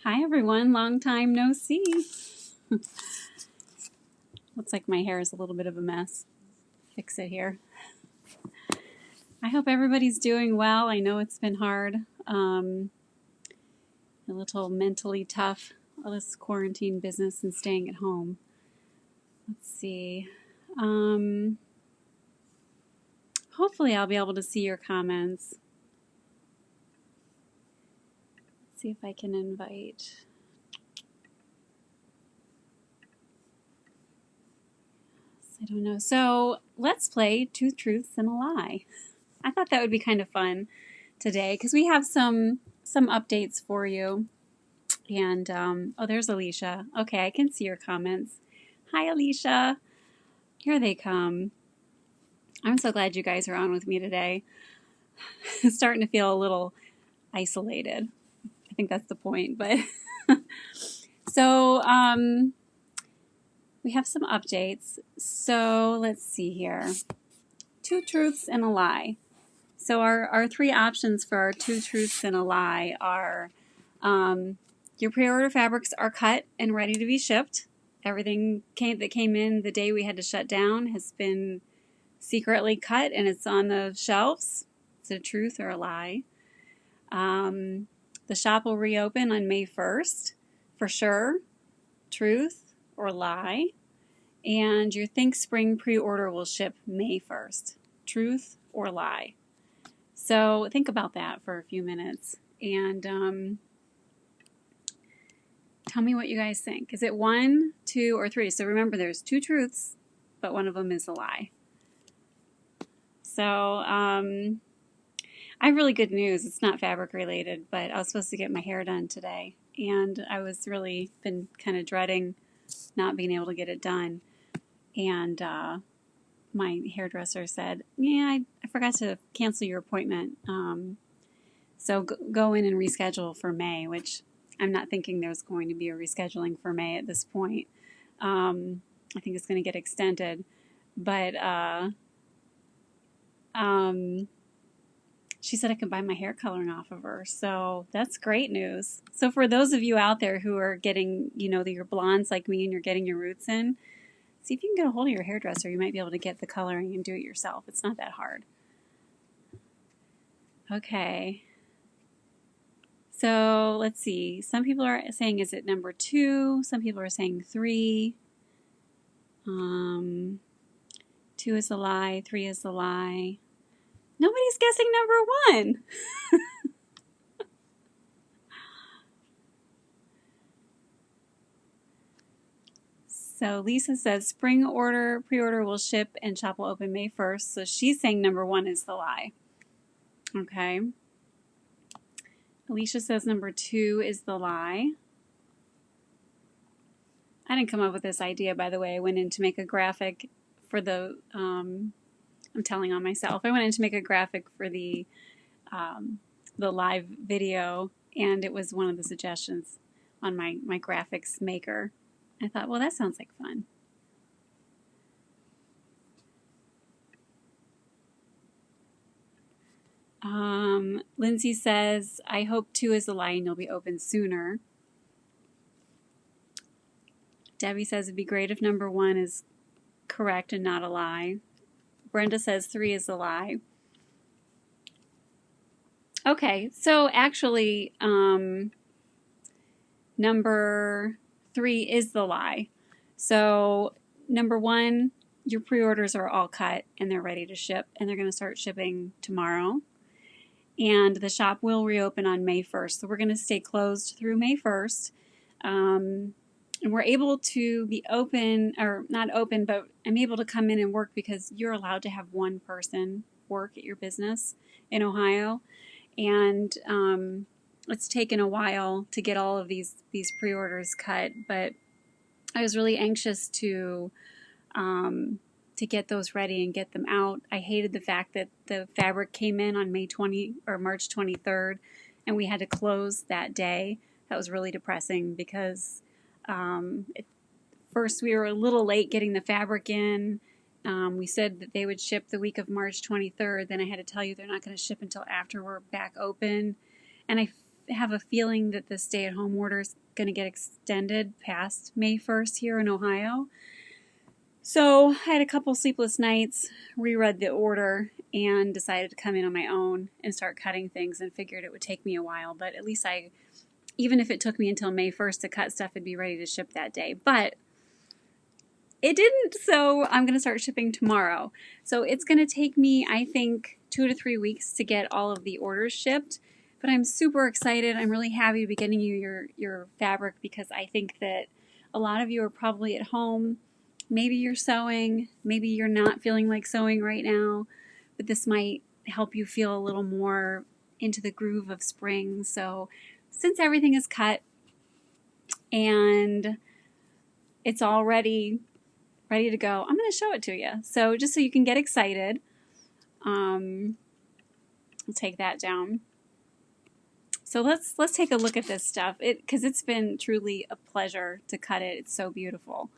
Hi everyone, long time no see. Looks like my hair is a little bit of a mess. Fix it here. I hope everybody's doing well. I know it's been hard. A little mentally tough, all this quarantine business and staying at home. Let's see. Hopefully I'll be able to see your comments. Let's see if I can invite. I don't know. So let's play Two Truths and a Lie. I thought that would be kind of fun today because we have some updates for you. And oh, there's Alicia. Okay, I can see your comments. Hi, Alicia. Here they come. I'm so glad you guys are on with me today. Starting to feel a little isolated. I think that's the point. But so we have some updates. So let's see here. Two truths and a lie. So our three options for our two truths and a lie are your pre-order fabrics are cut and ready to be shipped. Everything that came in the day we had to shut down has been secretly cut and it's on the shelves. It's a truth or a lie. The shop will reopen on May 1st, for sure. Truth or lie. And your Think Spring pre-order will ship May 1st. Truth or lie. So think about that for a few minutes and tell me what you guys think. Is it 1, 2, or 3? So remember there's two truths, but one of them is a lie. So I have really good news. It's not fabric related, but I was supposed to get my hair done today and I was really been kind of dreading not being able to get it done. And my hairdresser said, yeah, I forgot to cancel your appointment. So go in and reschedule for May, which I'm not thinking there's going to be a rescheduling for May at this point. I think it's going to get extended. But she said I could buy my hair coloring off of her. So that's great news. So for those of you out there who are getting, your blondes like me and you're getting your roots in, see if you can get a hold of your hairdresser. You might be able to get the coloring and do it yourself. It's not that hard. Okay. So let's see. Some people are saying, is it number 2? Some people are saying 3. 2 is a lie. 3 is a lie. Nobody's guessing number 1. So Lisa says spring order, pre-order will ship and shop will open May 1st. So she's saying number 1 is the lie. Okay. Alicia says number 2 is the lie. I didn't come up with this idea, by the way. I went in to make a graphic for the, I'm telling on myself. I went in to make a graphic for the live video, and it was one of the suggestions on my graphics maker. I thought, well, that sounds like fun. Lindsay says, I hope 2 is a lie and you'll be open sooner. Debbie says it'd be great if number 1 is correct and not a lie. Brenda says 3 is a lie. Okay, so actually, number 3 is the lie. So number 1, your pre-orders are all cut and they're ready to ship and they're going to start shipping tomorrow. And the shop will reopen on May 1st. So we're going to stay closed through May 1st. And we're able to be open, or not open, but I'm able to come in and work because you're allowed to have one person work at your business in Ohio. And it's taken a while to get all of these pre-orders cut, but I was really anxious to get those ready and get them out. I hated the fact that the fabric came in on March 23rd, and we had to close that day. That was really depressing because first we were a little late getting the fabric in. We said that they would ship the week of March 23rd. Then I had to tell you they're not going to ship until after we're back open. And I have a feeling that the stay-at-home order is going to get extended past May 1st here in Ohio. So I had a couple sleepless nights, reread the order, and decided to come in on my own and start cutting things, and figured it would take me a while. But at least even if it took me until May 1st to cut stuff, it'd be ready to ship that day. But it didn't, so I'm going to start shipping tomorrow. So it's going to take me, I think, 2 to 3 weeks to get all of the orders shipped. But I'm super excited. I'm really happy to be getting you your fabric, because I think that a lot of you are probably at home. Maybe you're sewing, maybe you're not feeling like sewing right now, but this might help you feel a little more into the groove of spring. So since everything is cut and it's all ready to go, I'm going to show it to you. So just so you can get excited, I'll take that down. So let's take a look at this stuff, because it's been truly a pleasure to cut it. It's so beautiful.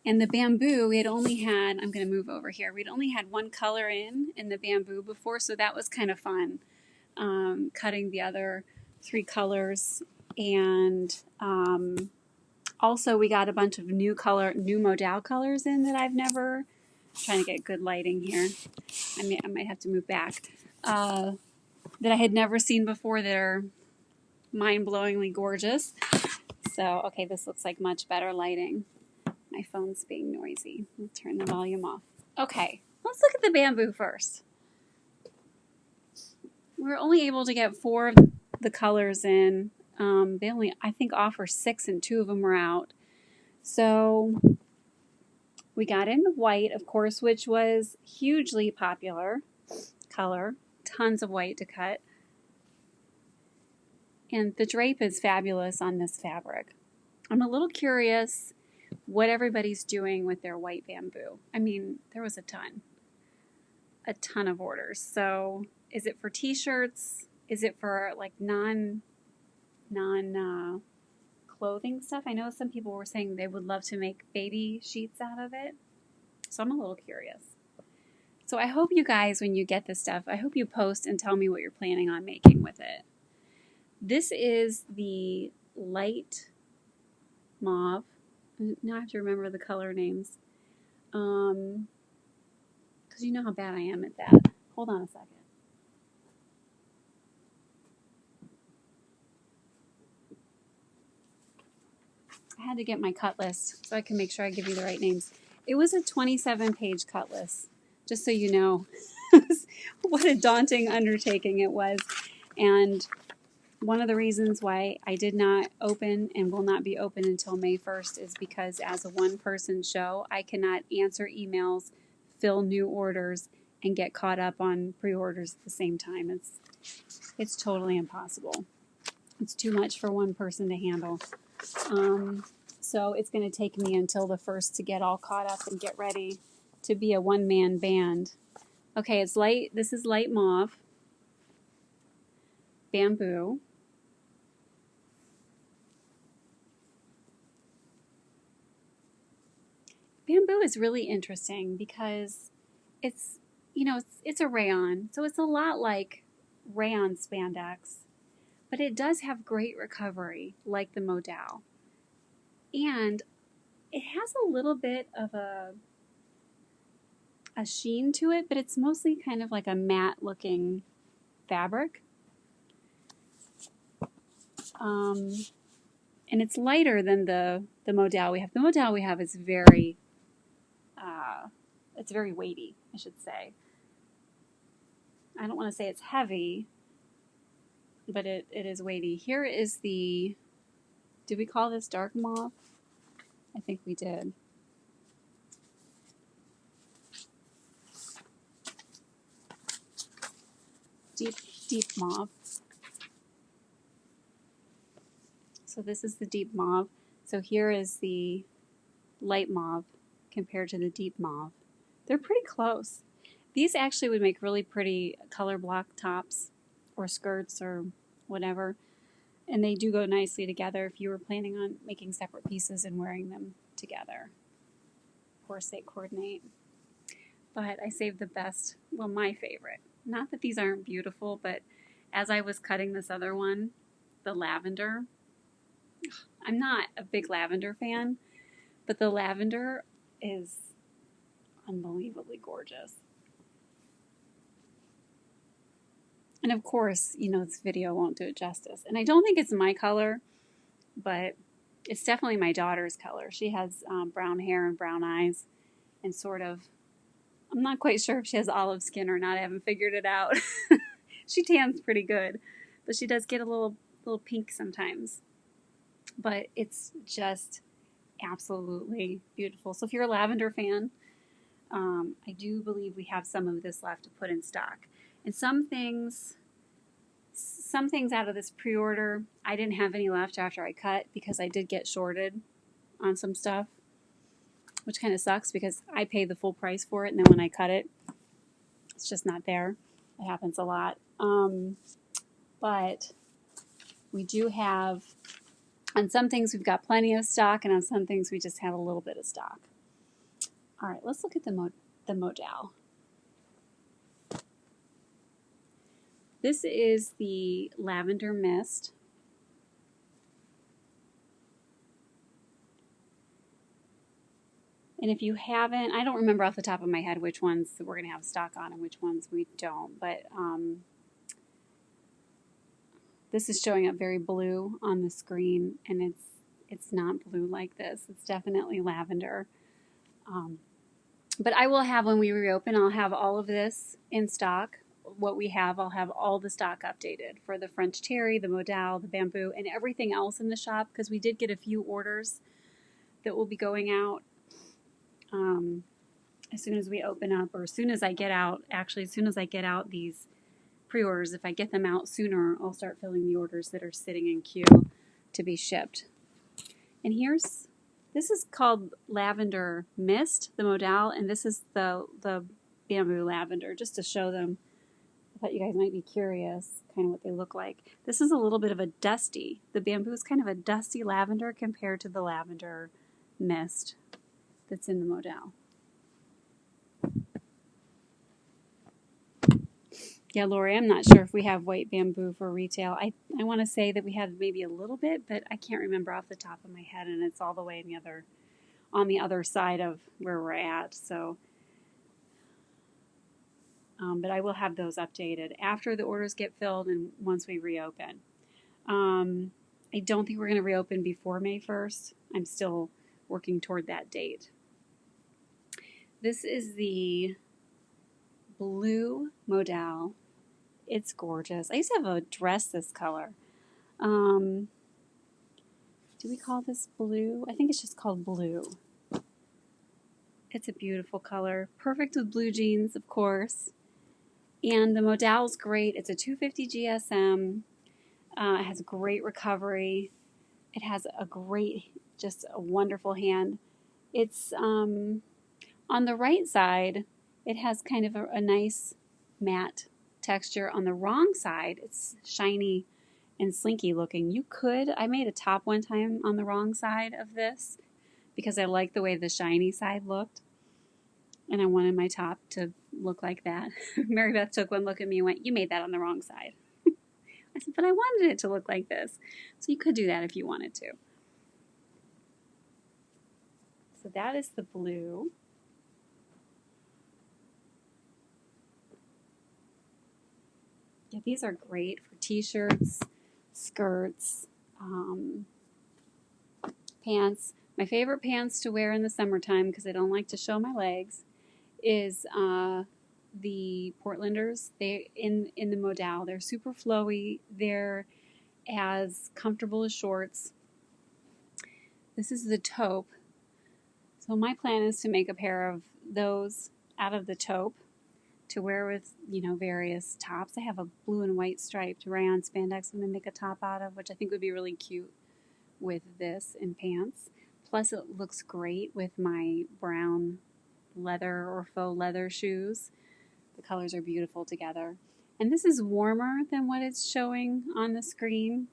And the bamboo, we had only had, I'm going to move over here, we'd only had one color in the bamboo before, so that was kind of fun, cutting the other 3 colors. And also we got a bunch of new modal colors in that I've never, I'm trying to get good lighting here, I might have to move back, that I had never seen before, that are mind-blowingly gorgeous. So, okay, this looks like much better lighting. My phone's being noisy. I'll turn the volume off. Okay, let's look at the bamboo first. We're only able to get 4 of the colors in. They only, I think, offer 6, and 2 of them were out. So we got in white, of course, which was hugely popular color. Tons of white to cut. And the drape is fabulous on this fabric. I'm a little curious what everybody's doing with their white bamboo. I mean, there was a ton of orders. So is it for t-shirts? Is it for like non clothing stuff? I know some people were saying they would love to make baby sheets out of it. So I'm a little curious. So I hope you guys, when you get this stuff, I hope you post and tell me what you're planning on making with it. This is the light mauve. Now I have to remember the color names, because you know how bad I am at that. Hold on a second. I had to get my cut list so I can make sure I give you the right names. It was a 27-page cut list, just so you know what a daunting undertaking it was. And one of the reasons why I did not open and will not be open until May 1st is because as a one-person show, I cannot answer emails, fill new orders, and get caught up on pre-orders at the same time. It's totally impossible. It's too much for one person to handle. So it's going to take me until the 1st to get all caught up and get ready to be a one-man band. Okay, it's light. This is light mauve, bamboo. Bamboo is really interesting because it's, it's a rayon, so it's a lot like rayon spandex, but it does have great recovery like the modal. And it has a little bit of a sheen to it, but it's mostly kind of like a matte looking fabric. And it's lighter than the modal we have. The modal we have is very, it's very weighty, I should say. I don't want to say it's heavy, but it is weighty. Here is did we call this dark mauve? I think we did. Deep mauve. So this is the deep mauve. So here is the light mauve compared to the deep mauve. They're pretty close. These actually would make really pretty color block tops or skirts or whatever. And they do go nicely together if you were planning on making separate pieces and wearing them together. Of course, they coordinate. But I saved the best, my favorite. Not that these aren't beautiful, but as I was cutting this other one, the lavender. I'm not a big lavender fan, but the lavender is unbelievably gorgeous. And of course, you know, this video won't do it justice. And I don't think it's my color, but it's definitely my daughter's color. She has brown hair and brown eyes and sort of, I'm not quite sure if she has olive skin or not. I haven't figured it out. She tans pretty good, but she does get a little pink sometimes. But it's just absolutely beautiful. So if you're a lavender fan, I do believe we have some of this left to put in stock. And some things out of this pre-order, I didn't have any left after I cut because I did get shorted on some stuff, which kind of sucks because I pay the full price for it, and then when I cut it, it's just not there. It happens a lot. But we do have, on some things we've got plenty of stock, and on some things we just have a little bit of stock. All right, let's look at the modal. This is the Lavender Mist. And if you haven't, I don't remember off the top of my head which ones we're going to have stock on and which ones we don't, but this is showing up very blue on the screen, and it's not blue like this. It's definitely lavender. But I will have, when we reopen, I'll have all of this in stock. What we have, I'll have all the stock updated for the French Terry, the Modal, the Bamboo, and everything else in the shop, because we did get a few orders that will be going out as soon as we open up, or as soon as I get out, actually as soon as I get out these pre-orders. If I get them out sooner, I'll start filling the orders that are sitting in queue to be shipped. And this is called Lavender Mist, the Modal, and this is the Bamboo Lavender, just to show them. I thought you guys might be curious kind of what they look like. This is a little bit of a dusty. The Bamboo is kind of a dusty lavender compared to the Lavender Mist that's in the Modal. Yeah, Lori, I'm not sure if we have white bamboo for retail. I want to say that we had maybe a little bit, but I can't remember off the top of my head, and it's all the way on the other side of where we're at. So, but I will have those updated after the orders get filled and once we reopen. I don't think we're going to reopen before May 1st. I'm still working toward that date. This is the blue Modal. It's gorgeous. I used to have a dress this color. Do we call this blue? I think it's just called blue. It's a beautiful color. Perfect with blue jeans, of course. And the Modal's great. It's a 250 GSM. It has great recovery. It has just a wonderful hand. It's on the right side, it has kind of a nice matte texture. On the wrong side, it's shiny and slinky looking. I made a top one time on the wrong side of this because I liked the way the shiny side looked, and I wanted my top to look like that. Mary Beth took one look at me and went, "You made that on the wrong side." I said, "But I wanted it to look like this." So you could do that if you wanted to. So that is the blue. Yeah, these are great for t-shirts, skirts, pants. My favorite pants to wear in the summertime, because I don't like to show my legs, is the Portlanders. They in the Modal. They're super flowy. They're as comfortable as shorts. This is the taupe. So my plan is to make a pair of those out of the taupe to wear with, various tops. I have a blue and white striped rayon spandex I'm going to make a top out of, which I think would be really cute with this in pants. Plus it looks great with my brown leather or faux leather shoes. The colors are beautiful together. And this is warmer than what it's showing on the screen.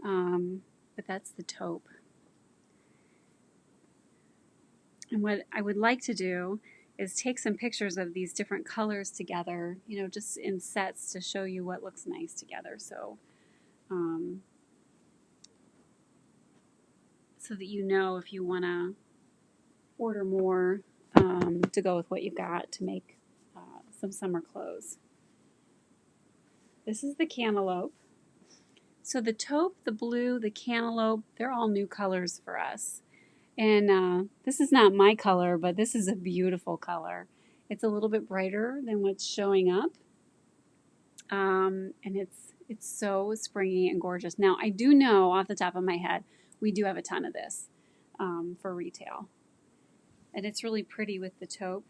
But that's the taupe. And what I would like to do is take some pictures of these different colors together, just in sets to show you what looks nice together. So so that you know if you want to order more to go with what you've got to make some summer clothes. This is the Cantaloupe. So the taupe, the blue, the Cantaloupe, they're all new colors for us. And this is not my color, but this is a beautiful color. It's a little bit brighter than what's showing up. And it's so springy and gorgeous. Now, I do know off the top of my head, we do have a ton of this for retail. And it's really pretty with the taupe.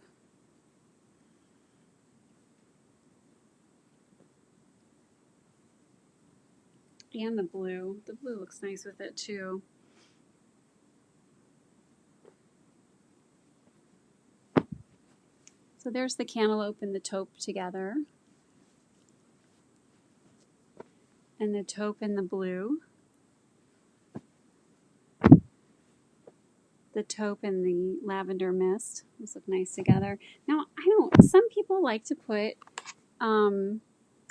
And the blue. The blue looks nice with it too. So there's the Cantaloupe and the taupe together. And the taupe and the blue. The taupe and the Lavender Mist. Those look nice together. Now, some people like to put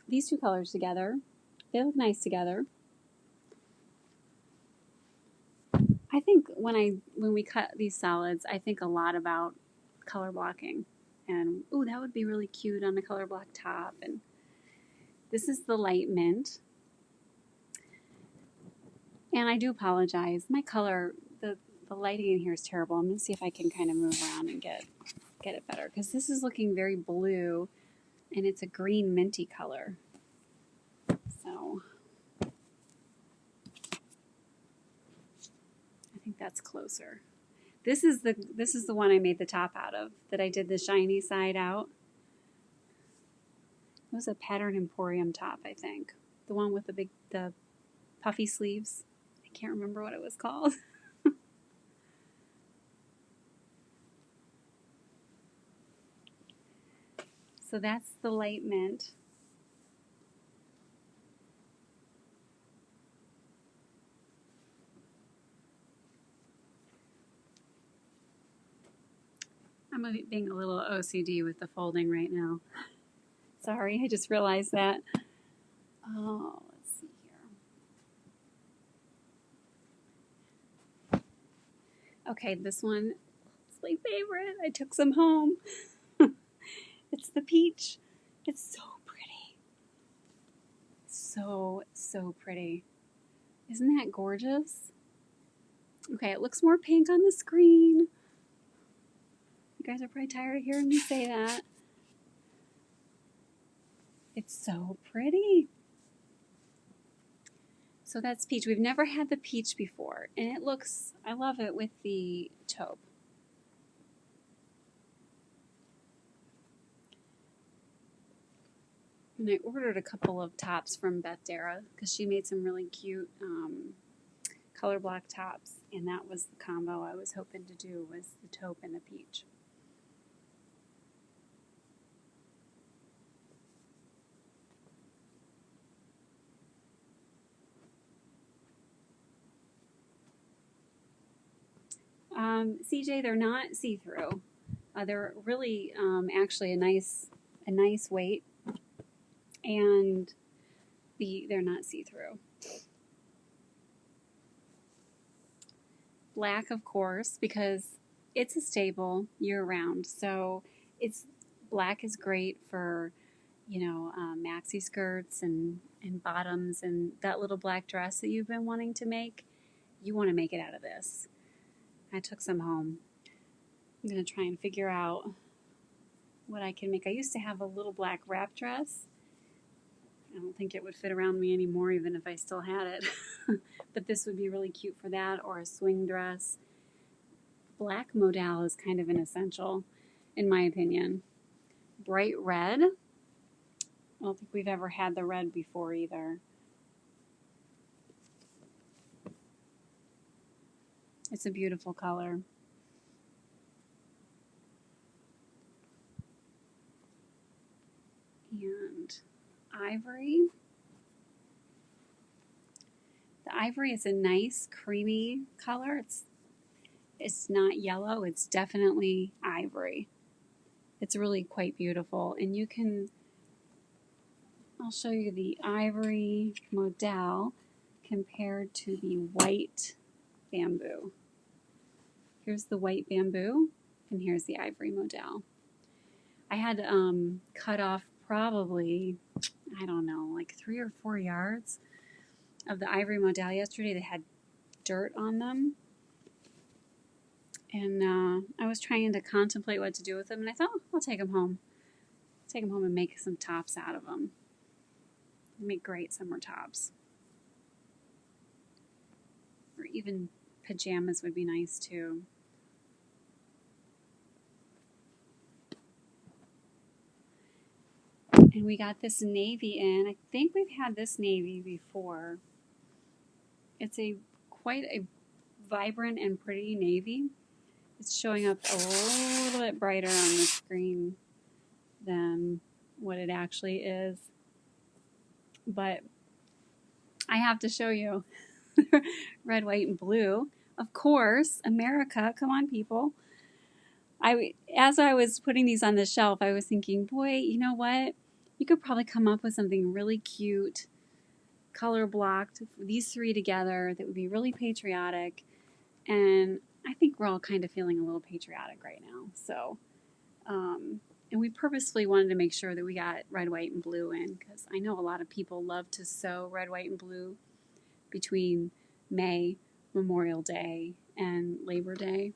these two colors together. They look nice together. I think when we cut these solids, I think a lot about color blocking. And, ooh, that would be really cute on a color block top. And this is the light mint. And I do apologize. My color, the lighting in here is terrible. I'm going to see if I can kind of move around and get it better. Because this is looking very blue, and it's a green minty color. So I think that's closer. This is the one I made the top out of, that I did the shiny side out. It was a Pattern Emporium top, I think. The one with the puffy sleeves. I can't remember what it was called. So that's the light mint. I'm being a little OCD with the folding right now. Sorry, I just realized that. Oh, let's see here. Okay, this one is my favorite. I took some home. It's the peach. It's so pretty. So pretty. Isn't that gorgeous? Okay, it looks more pink on the screen. You guys are probably tired of hearing me say that. It's so pretty. So that's peach. We've never had the peach before, and it looks, I love it with the taupe. And I ordered a couple of tops from Beth Dara because she made some really cute color block tops, and that was the combo I was hoping to do, was the taupe and the peach. CJ, they're not see-through. They're really actually a nice weight, and they're not see-through. Black, of course, because it's a staple year-round. So black is great for, maxi skirts and bottoms, and that little black dress that you've been wanting to make. You want to make it out of this. I took some home. I'm going to try and figure out what I can make. I used to have a little black wrap dress. I don't think it would fit around me anymore, even if I still had it. But this would be really cute for that, or a swing dress. Black modal is kind of an essential, in my opinion. Bright red. I don't think we've ever had the red before either. It's a beautiful color. And ivory. The ivory is a nice creamy color. It's not yellow, it's definitely ivory. It's really quite beautiful. And I'll show you the ivory modal. compared to the white bamboo. Here's the white bamboo, and here's the ivory modal. I had cut off probably, I don't know, like 3 or 4 yards of the ivory modal yesterday that had dirt on them. And I was trying to contemplate what to do with them, and I thought, oh, I'll take them home. Take them home and make some tops out of them. Make great summer tops. Or even pajamas would be nice too. And we got this navy in. I think we've had this navy before. It's quite a vibrant and pretty navy. It's showing up a little bit brighter on the screen than what it actually is. But I have to show you red, white, and blue. Of course, America. Come on, people. As I was putting these on the shelf, I was thinking, boy, you know what? You could probably come up with something really cute, color blocked, these 3 together that would be really patriotic. And I think we're all kind of feeling a little patriotic right now. So, and we purposefully wanted to make sure that we got red, white, and blue in, because I know a lot of people love to sew red, white, and blue between May, Memorial Day, and Labor Day.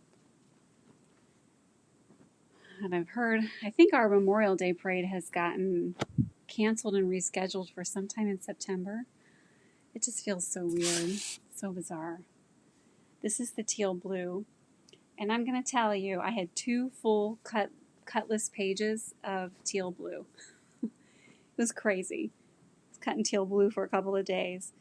And I've heard, I think our Memorial Day parade has gotten canceled and rescheduled for sometime in September. It just feels so weird, so bizarre. This is the teal blue. And I'm going to tell you, I had 2 full cutless pages of teal blue. It was crazy. I was cutting teal blue for a couple of days.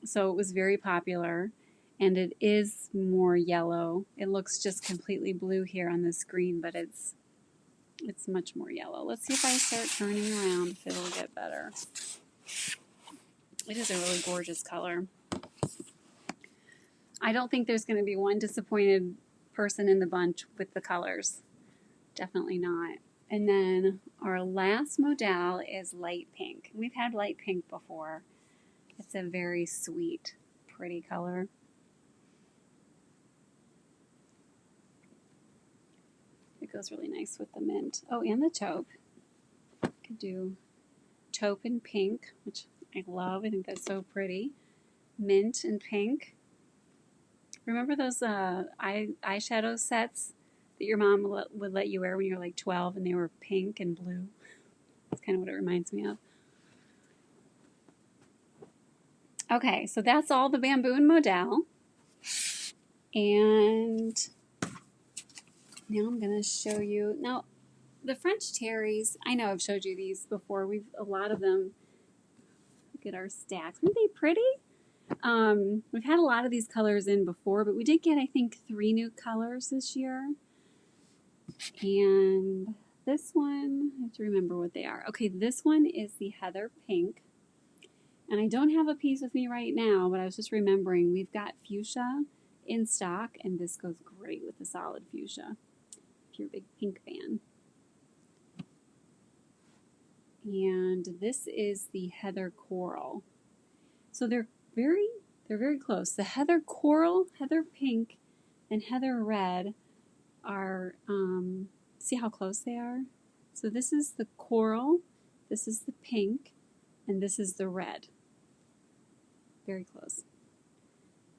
So it was very popular. And it is more yellow. It looks just completely blue here on the screen, but it's much more yellow. Let's see if I start turning around if it'll get better. It is a really gorgeous color. I don't think there's going to be one disappointed person in the bunch with the colors. Definitely not. And then our last modal is light pink. We've had light pink before. It's a very sweet, pretty color. It goes really nice with the mint. Oh, and the taupe. Could do taupe and pink, which I love. I think that's so pretty. Mint and pink. Remember those eyeshadow sets that your mom would let you wear when you were like 12 and they were pink and blue? That's kind of what it reminds me of. Okay, so that's all the bamboo and modal. And now I'm going to show you. Now, the French terries, I know I've showed you these before. A lot of them. Look at our stacks. Aren't they pretty? We've had a lot of these colors in before, but we did get, I think, 3 new colors this year. And this one, I have to remember what they are. Okay, this one is the heather pink. And I don't have a piece with me right now, but I was just remembering we've got fuchsia in stock, and this goes great with the solid fuchsia if you're a big pink fan. And this is the heather coral. So they're very close. The heather coral, heather pink, and heather red are, see how close they are? So this is the coral, this is the pink, and this is the red. Very close.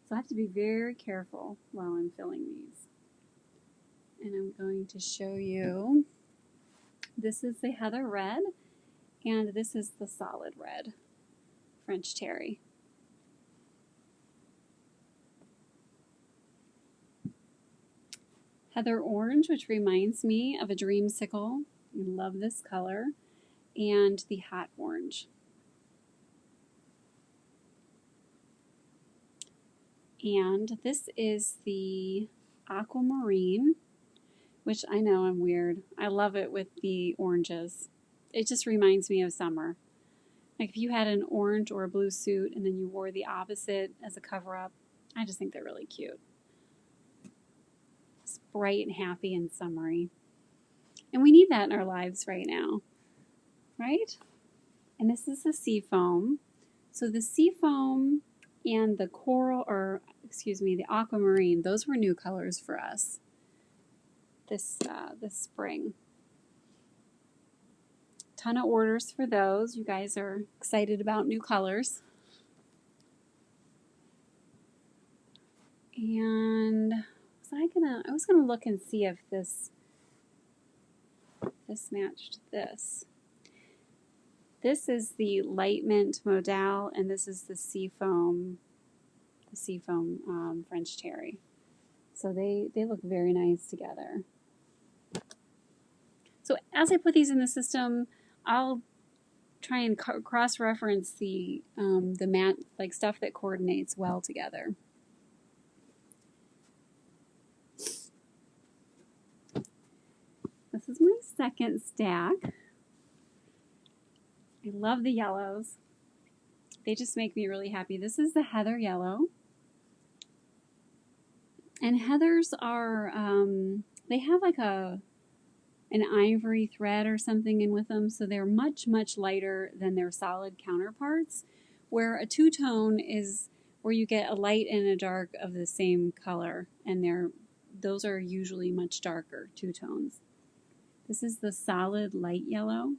So I have to be very careful while I'm filling these. And I'm going to show you, this is the heather red, and this is the solid red French terry. Heather orange, which reminds me of a dreamsicle. I love this color. And the hot orange. And this is the Aquamarine, which I know I'm weird. I love it with the oranges. It just reminds me of summer. Like if you had an orange or a blue suit and then you wore the opposite as a cover-up, I just think they're really cute. It's bright and happy and summery. And we need that in our lives right now, right? And this is the sea foam. So the Seafoam and the Coral, or excuse me, the Aquamarine, those were new colors for us this spring. Ton of orders for those. You guys are excited about new colors. And I was gonna look and see if this matched this. This is the Light Mint Modal, and this is the Seafoam French Terry. So they look very nice together. So as I put these in the system, I'll try and cross-reference the mat, like stuff that coordinates well together. This is my second stack. I love the yellows. They just make me really happy. This is the Heather Yellow. And Heathers are, they have like an ivory thread or something in with them, so they're much, much lighter than their solid counterparts, where a two-tone is where you get a light and a dark of the same color, and those are usually much darker two-tones. This is the solid light yellow.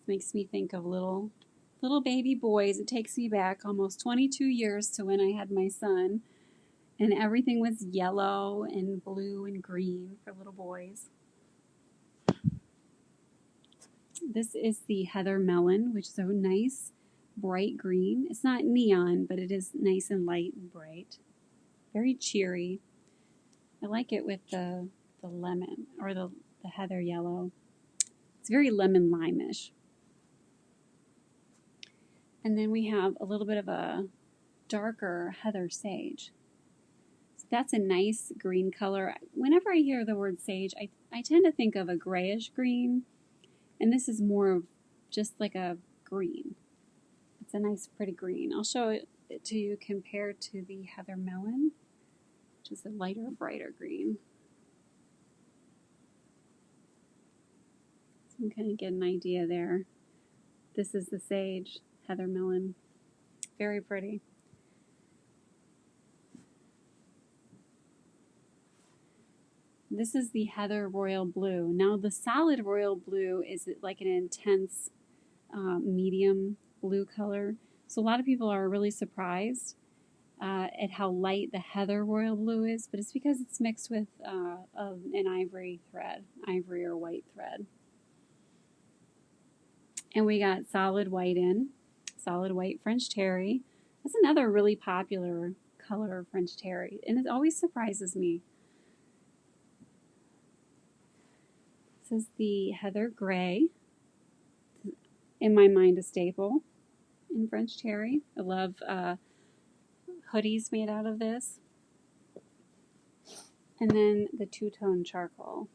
This makes me think of little baby boys. It takes me back almost 22 years to when I had my son, and everything was yellow and blue and green for little boys. This is the Heather Melon, which is a nice bright green. It's not neon, but it is nice and light and bright. Very cheery. I like it with the lemon, or the Heather Yellow. It's very lemon lime-ish. And then we have a little bit of a darker Heather Sage. So that's a nice green color. Whenever I hear the word sage, I tend to think of a grayish green, and this is more of just like a green. It's a nice pretty green. I'll show it to you compared to the Heather Melon, which is a lighter, brighter green. So you can kind of get an idea there. This is the Sage, Heather Melon. Very pretty. This is the Heather Royal Blue. Now the solid Royal Blue is like an intense medium blue color. So a lot of people are really surprised at how light the Heather Royal Blue is, but it's because it's mixed with an ivory thread, ivory or white thread. And we got solid white solid white French Terry. That's another really popular color of French Terry, and it always surprises me. This is the Heather Gray, in my mind a staple in French Terry. I love hoodies made out of this. And then the two-tone charcoal,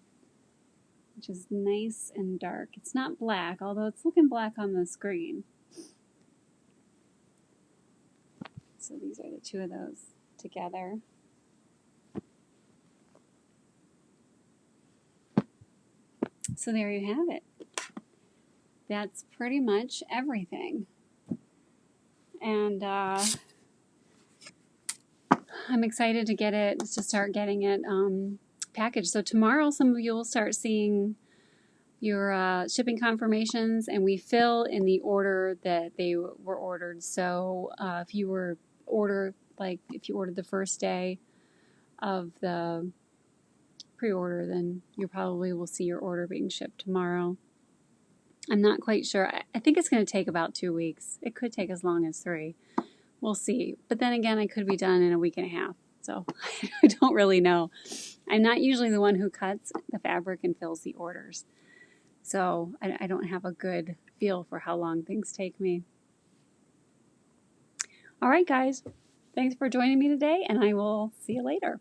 which is nice and dark. It's not black, although it's looking black on the screen. So these are the two of those together. So there you have it. That's pretty much everything. And I'm excited to start getting it packaged. So tomorrow some of you will start seeing your shipping confirmations, and we fill in the order that they were ordered. So if you ordered the first day of the pre-order, then you probably will see your order being shipped tomorrow. I'm not quite sure. I think it's going to take about 2 weeks. It could take as long as 3. We'll see. But then again, I could be done in a week and a half. So I don't really know. I'm not usually the one who cuts the fabric and fills the orders. So I don't have a good feel for how long things take me. All right, guys. Thanks for joining me today, and I will see you later.